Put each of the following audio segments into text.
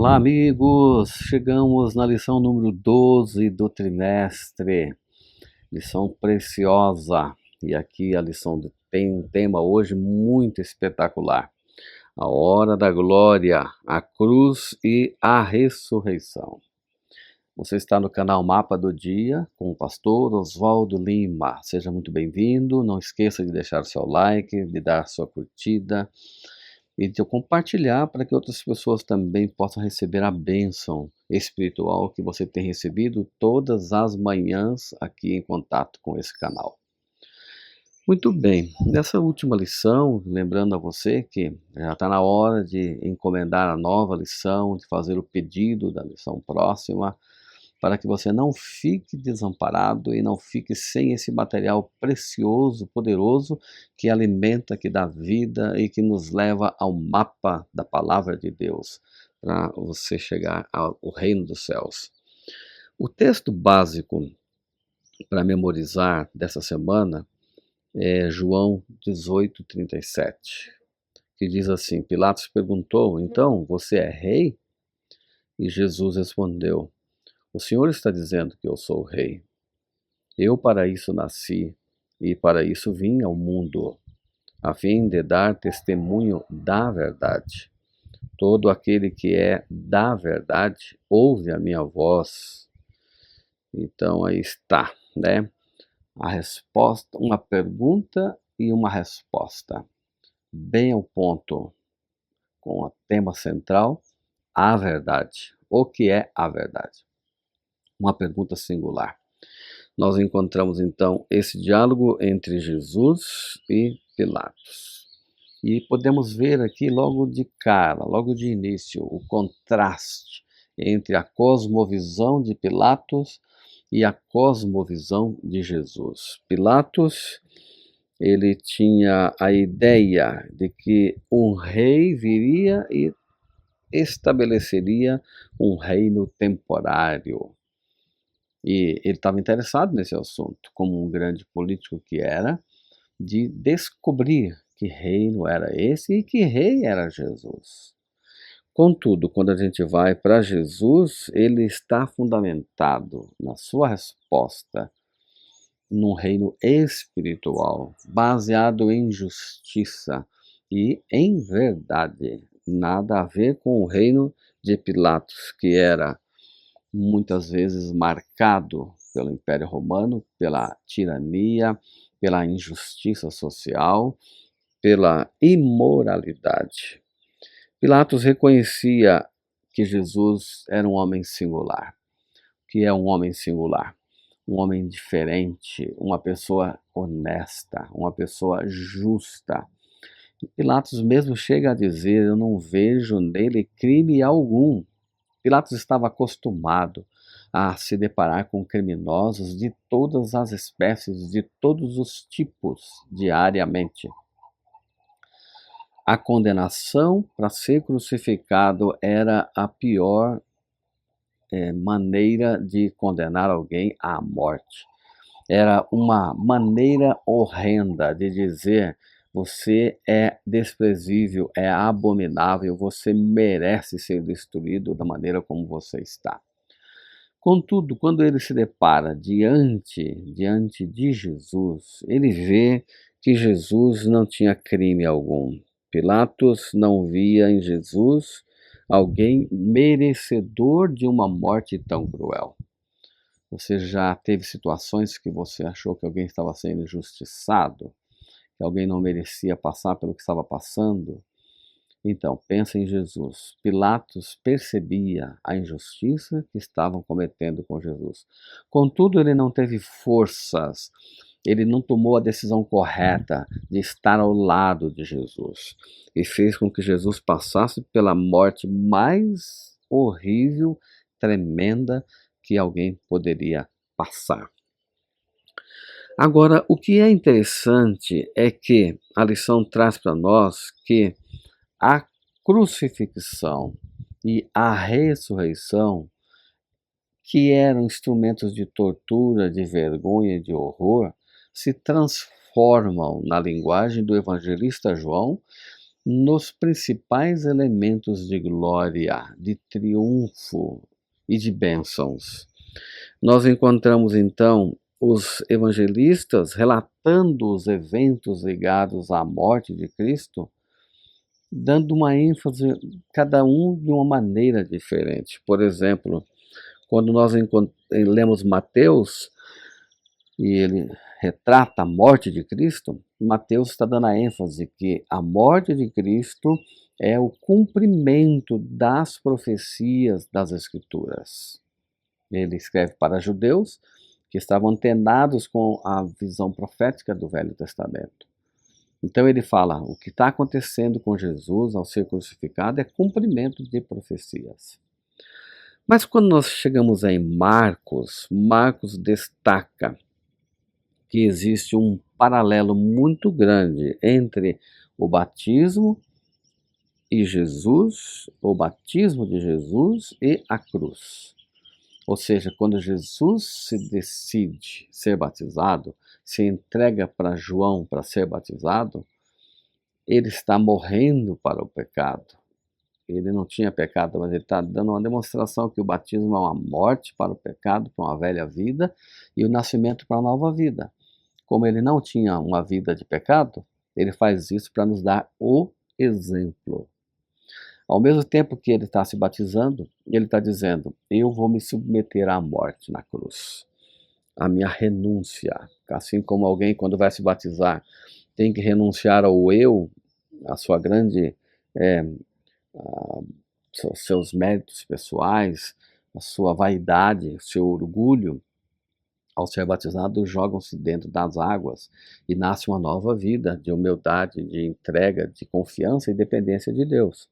Olá, amigos! Chegamos na lição número 12 do trimestre, lição preciosa. E aqui a lição tem um tema hoje muito espetacular: a hora da glória, a cruz e a ressurreição. Você está no canal Mapa do Dia com o pastor Oswaldo Lima. Seja muito bem-vindo. Não esqueça de deixar seu like, de dar sua curtida e de compartilhar para que outras pessoas também possam receber a bênção espiritual que você tem recebido todas as manhãs aqui em contato com esse canal. Muito bem, nessa última lição, lembrando a você que já está na hora de encomendar a nova lição, de fazer o pedido da lição próxima, para que você não fique desamparado e não fique sem esse material precioso, poderoso, que alimenta, que dá vida e que nos leva ao mapa da palavra de Deus, para você chegar ao reino dos céus. O texto básico para memorizar dessa semana é João 18:37, que diz assim: Pilatos perguntou, então você é rei? E Jesus respondeu: o Senhor está dizendo que eu sou o rei. Eu para isso nasci e para isso vim ao mundo, a fim de dar testemunho da verdade. Todo aquele que é da verdade ouve a minha voz. Então aí está, né? A resposta, uma pergunta e uma resposta, bem ao ponto, com o tema central, a verdade. O que é a verdade? Uma pergunta singular. Nós encontramos então esse diálogo entre Jesus e Pilatos. E podemos ver aqui logo de cara, logo de início, o contraste entre a cosmovisão de Pilatos e a cosmovisão de Jesus. Pilatos, ele tinha a ideia de que um rei viria e estabeleceria um reino temporário. E ele estava interessado nesse assunto, como um grande político que era, de descobrir que reino era esse e que rei era Jesus. Contudo, quando a gente vai para Jesus, ele está fundamentado na sua resposta num reino espiritual, baseado em justiça e em verdade. Nada a ver com o reino de Pilatos, que era muitas vezes marcado pelo Império Romano, pela tirania, pela injustiça social, pela imoralidade. Pilatos reconhecia que Jesus era um homem singular. O que é um homem singular? Um homem diferente, uma pessoa honesta, uma pessoa justa. E Pilatos mesmo chega a dizer: eu não vejo nele crime algum. Pilatos estava acostumado a se deparar com criminosos de todas as espécies, de todos os tipos, diariamente. A condenação para ser crucificado era a pior maneira de condenar alguém à morte. Era uma maneira horrenda de dizer: você é desprezível, é abominável, você merece ser destruído da maneira como você está. Contudo, quando ele se depara diante de Jesus, ele vê que Jesus não tinha crime algum. Pilatos não via em Jesus alguém merecedor de uma morte tão cruel. Você já teve situações que você achou que alguém estava sendo injustiçado, que alguém não merecia passar pelo que estava passando? Então, pensa em Jesus. Pilatos percebia a injustiça que estavam cometendo com Jesus. Contudo, ele não teve forças, ele não tomou a decisão correta de estar ao lado de Jesus e fez com que Jesus passasse pela morte mais horrível, tremenda que alguém poderia passar. Agora, o que é interessante é que a lição traz para nós que a crucifixão e a ressurreição, que eram instrumentos de tortura, de vergonha e de horror, se transformam, na linguagem do evangelista João, nos principais elementos de glória, de triunfo e de bênçãos. Nós encontramos então os evangelistas relatando os eventos ligados à morte de Cristo, dando uma ênfase, cada um de uma maneira diferente. Por exemplo, quando nós lemos Mateus, e ele retrata a morte de Cristo, Mateus está dando a ênfase que a morte de Cristo é o cumprimento das profecias das Escrituras. Ele escreve para judeus que estavam antenados com a visão profética do Velho Testamento. Então ele fala, o que está acontecendo com Jesus ao ser crucificado é cumprimento de profecias. Mas quando nós chegamos em Marcos, Marcos destaca que existe um paralelo muito grande entre o batismo e Jesus, o batismo de Jesus e a cruz. Ou seja, quando Jesus se decide ser batizado, se entrega para João para ser batizado, ele está morrendo para o pecado. Ele não tinha pecado, mas ele está dando uma demonstração que o batismo é uma morte para o pecado, para uma velha vida, e o nascimento para uma nova vida. Como ele não tinha uma vida de pecado, ele faz isso para nos dar o exemplo. Ao mesmo tempo que ele está se batizando, ele está dizendo, eu vou me submeter à morte na cruz, a minha renúncia. Assim como alguém, quando vai se batizar, tem que renunciar ao eu, a sua grande, seus méritos pessoais, a sua vaidade, o seu orgulho. Ao ser batizado, jogam-se dentro das águas e nasce uma nova vida de humildade, de entrega, de confiança e dependência de Deus.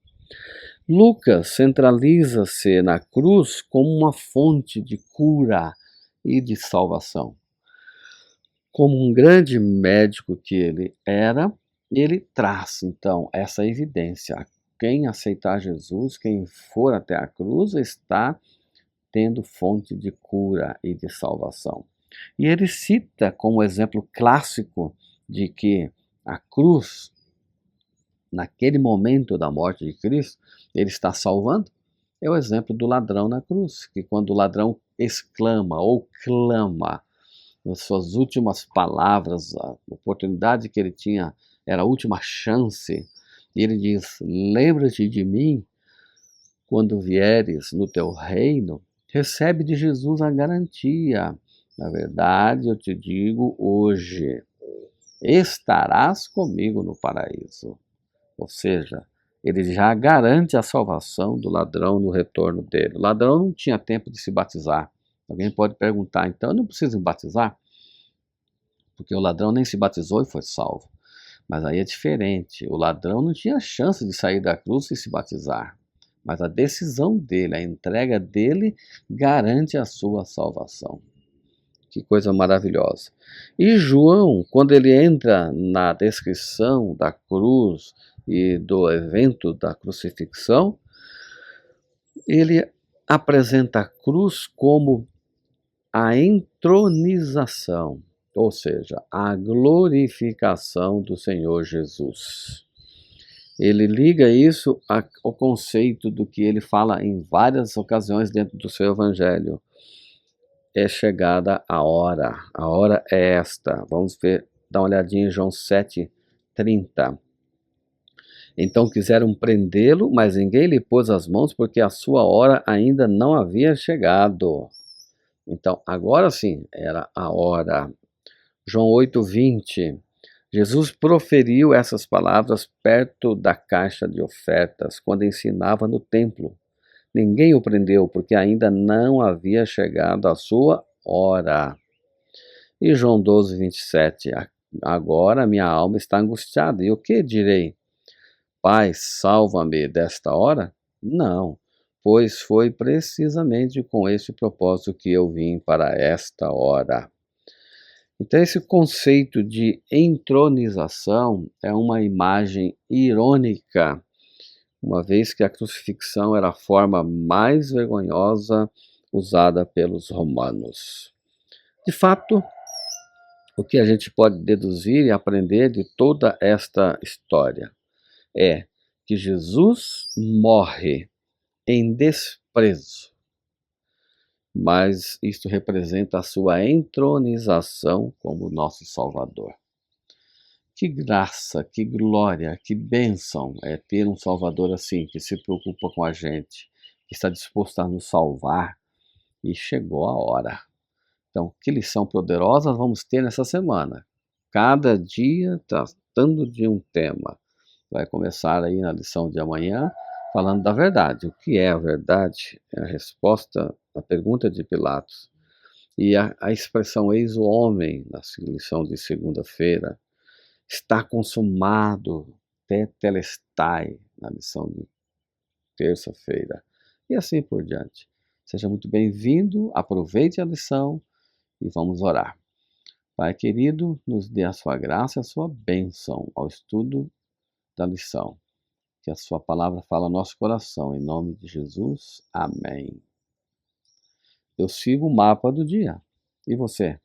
Lucas centraliza-se na cruz como uma fonte de cura e de salvação. Como um grande médico que ele era, ele traz então essa evidência. Quem aceitar Jesus, quem for até a cruz, está tendo fonte de cura e de salvação. E ele cita como exemplo clássico de que a cruz, naquele momento da morte de Cristo, ele está salvando, é o exemplo do ladrão na cruz, que quando o ladrão exclama ou clama, nas suas últimas palavras, a oportunidade que ele tinha era a última chance, e ele diz, lembra-te de mim quando vieres no teu reino, recebe de Jesus a garantia. Na verdade, eu te digo hoje, estarás comigo no paraíso. Ou seja, ele já garante a salvação do ladrão no retorno dele. O ladrão não tinha tempo de se batizar. Alguém pode perguntar, então eu não preciso me batizar? Porque o ladrão nem se batizou e foi salvo. Mas aí é diferente. O ladrão não tinha chance de sair da cruz e se batizar. Mas a decisão dele, a entrega dele, garante a sua salvação. Que coisa maravilhosa. E João, quando ele entra na descrição da cruz e do evento da crucifixão, ele apresenta a cruz como a entronização, ou seja, a glorificação do Senhor Jesus. Ele liga isso ao conceito do que ele fala em várias ocasiões dentro do seu evangelho. É chegada a hora é esta. Vamos ver, dar uma olhadinha em João 7:30. Então quiseram prendê-lo, mas ninguém lhe pôs as mãos, porque a sua hora ainda não havia chegado. Então, agora sim, era a hora. João 8:20. Jesus proferiu essas palavras perto da caixa de ofertas, quando ensinava no templo. Ninguém o prendeu, porque ainda não havia chegado a sua hora. E João 12:27. Agora minha alma está angustiada, e o que direi? Pai, salva-me desta hora? Não, pois foi precisamente com esse propósito que eu vim para esta hora. Então esse conceito de entronização é uma imagem irônica, uma vez que a crucifixão era a forma mais vergonhosa usada pelos romanos. De fato, o que a gente pode deduzir e aprender de toda esta história é que Jesus morre em desprezo, mas isto representa a sua entronização como nosso Salvador. Que graça, que glória, que bênção é ter um Salvador assim, que se preocupa com a gente, que está disposto a nos salvar, e chegou a hora. Então, que lição poderosa vamos ter nessa semana? Cada dia tratando de um tema. Vai começar aí na lição de amanhã, falando da verdade. O que é a verdade? É a resposta à pergunta de Pilatos. E a expressão eis o homem, na lição de segunda-feira, está consumado, tetelestai, na lição de terça-feira. E assim por diante. Seja muito bem-vindo, aproveite a lição e vamos orar. Pai querido, nos dê a sua graça e a sua bênção ao estudo da lição. Que a sua palavra fale ao nosso coração, em nome de Jesus. Amém. Eu sigo o mapa do dia. E você?